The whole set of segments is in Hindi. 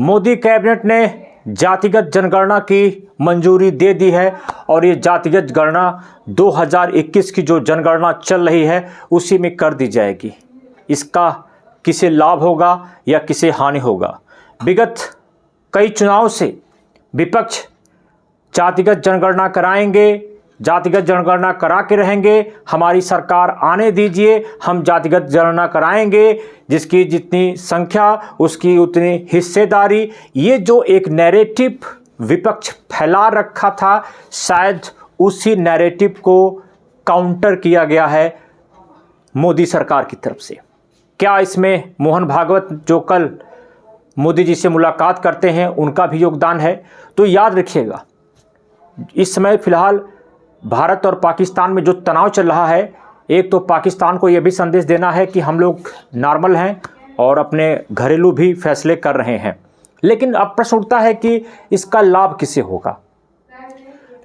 मोदी कैबिनेट ने जातिगत जनगणना की मंजूरी दे दी है और ये जातिगत गणना 2021 की जो जनगणना चल रही है उसी में कर दी जाएगी। इसका किसे लाभ होगा या किसे हानि होगा? विगत कई चुनाव से विपक्ष जातिगत जनगणना कराएंगे, जातिगत जनगणना करा के रहेंगे, हमारी सरकार आने दीजिए, हम जातिगत जनगणना कराएंगे, जिसकी जितनी संख्या उसकी उतनी हिस्सेदारी। ये जो एक नैरेटिव विपक्ष फैला रखा था, शायद उसी नैरेटिव को काउंटर किया गया है मोदी सरकार की तरफ से। क्या इसमें मोहन भागवत जो कल मोदी जी से मुलाकात करते हैं उनका भी योगदान है? तो याद रखिएगा, इस समय फिलहाल भारत और पाकिस्तान में जो तनाव चल रहा है, एक तो पाकिस्तान को यह भी संदेश देना है कि हम लोग नॉर्मल हैं और अपने घरेलू भी फैसले कर रहे हैं, लेकिन अब प्रश्न उठता है कि इसका लाभ किसे होगा?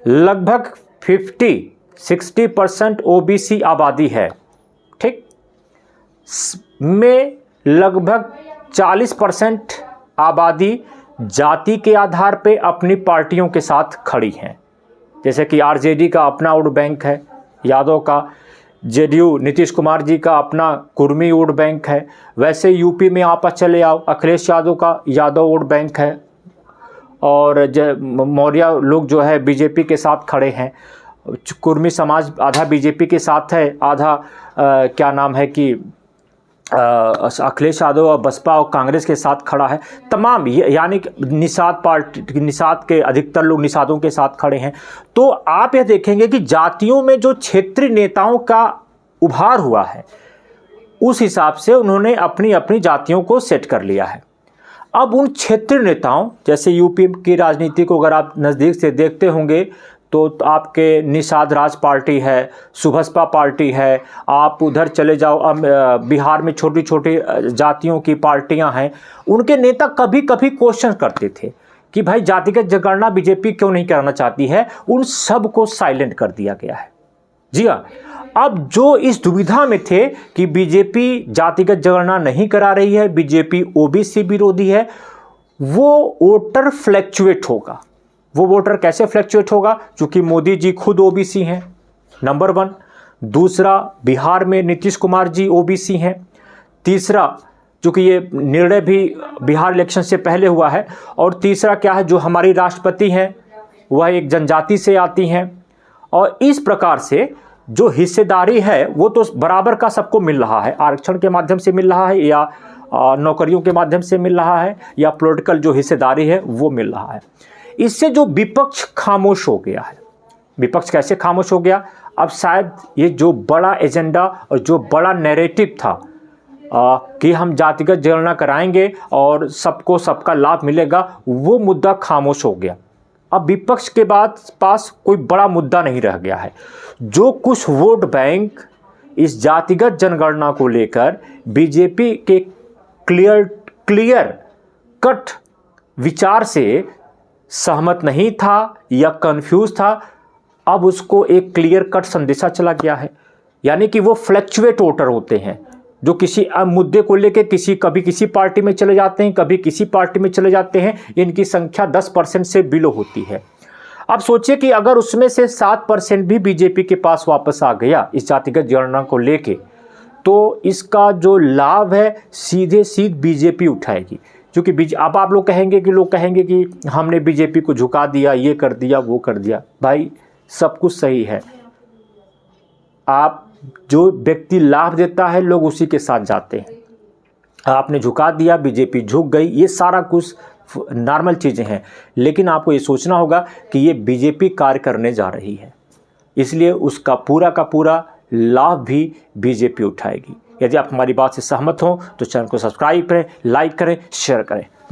लगभग 50-60% ओबीसी आबादी है, ठीक, में लगभग 40% आबादी जाति के आधार पे अपनी पार्टियों के साथ खड़ी हैं। जैसे कि आरजेडी का अपना वोट बैंक है, यादव का, जेडीयू नीतीश कुमार जी का अपना कुर्मी वोट बैंक है। वैसे यूपी में आप चले आओ, अखिलेश यादव का यादव वोट बैंक है और मौर्य लोग जो है बीजेपी के साथ खड़े हैं। कुर्मी समाज आधा बीजेपी के साथ है, आधा क्या नाम है कि अखिलेश यादव और बसपा और कांग्रेस के साथ खड़ा है। तमाम यानी निषाद पार्टी, निषाद के अधिकतर लोग निषादों के साथ खड़े हैं। तो आप यह देखेंगे कि जातियों में जो क्षेत्रीय नेताओं का उभार हुआ है, उस हिसाब से उन्होंने अपनी अपनी जातियों को सेट कर लिया है। अब उन क्षेत्रीय नेताओं, जैसे यूपी की राजनीति को अगर आप नज़दीक से देखते होंगे तो आपके निषाद राज पार्टी है, सुभसपा पार्टी है, आप उधर चले जाओ बिहार में छोटी छोटी जातियों की पार्टियां हैं। उनके नेता कभी कभी क्वेश्चन करते थे कि भाई जातिगत जनगणना बीजेपी क्यों नहीं कराना चाहती है। उन सब को साइलेंट कर दिया गया है। जी हाँ, अब जो इस दुविधा में थे कि बीजेपी जातिगत जनगणना नहीं करा रही है, बीजेपी ओबीसी विरोधी है, वो वोटर फ्लैक्चुएट होगा। वो वोटर कैसे फ्लैक्चुएट होगा? क्योंकि मोदी जी खुद ओबीसी हैं, नंबर 1। दूसरा, बिहार में नीतीश कुमार जी ओबीसी हैं। तीसरा, चूँकि ये निर्णय भी बिहार इलेक्शन से पहले हुआ है। और तीसरा क्या है, जो हमारी राष्ट्रपति हैं वह एक जनजाति से आती हैं। और इस प्रकार से जो हिस्सेदारी है वो तो बराबर का सबको मिल रहा है, आरक्षण के माध्यम से मिल रहा है या नौकरियों के माध्यम से मिल रहा है या पॉलिटिकल जो हिस्सेदारी है वो मिल रहा है। इससे जो विपक्ष खामोश हो गया है। विपक्ष कैसे खामोश हो गया? अब शायद ये जो बड़ा एजेंडा और जो बड़ा नैरेटिव था कि हम जातिगत जनगणना कराएंगे और सबको सबका लाभ मिलेगा, वो मुद्दा खामोश हो गया। अब विपक्ष के पास कोई बड़ा मुद्दा नहीं रह गया है। जो कुछ वोट बैंक इस जातिगत जनगणना को लेकर बीजेपी के क्लियर कट विचार से सहमत नहीं था या कंफ्यूज था, अब उसको एक क्लियर कट संदेशा चला गया है। यानी कि वो फ्लैक्चुएट वोटर होते हैं जो किसी मुद्दे को लेकर कभी किसी पार्टी में चले जाते हैं, कभी किसी पार्टी में चले जाते हैं। इनकी संख्या 10% से बिलो होती है। अब सोचिए कि अगर उसमें से 7% भी बीजेपी के पास वापस आ गया इस जातिगत जनगणना को लेके, तो इसका जो लाभ है सीधे बीजेपी उठाएगी। क्योंकि अब आप लोग कहेंगे कि हमने बीजेपी को झुका दिया, ये कर दिया, वो कर दिया। भाई, सब कुछ सही है। आप जो व्यक्ति लाभ देता है लोग उसी के साथ जाते हैं। आपने झुका दिया, बीजेपी झुक गई, ये सारा कुछ नॉर्मल चीज़ें हैं। लेकिन आपको ये सोचना होगा कि ये बीजेपी कार्य करने जा रही है, इसलिए उसका पूरा का पूरा लाभ भी बीजेपी उठाएगी। यदि आप हमारी बात से सहमत हों तो चैनल को सब्सक्राइब करें, लाइक करें, शेयर करें।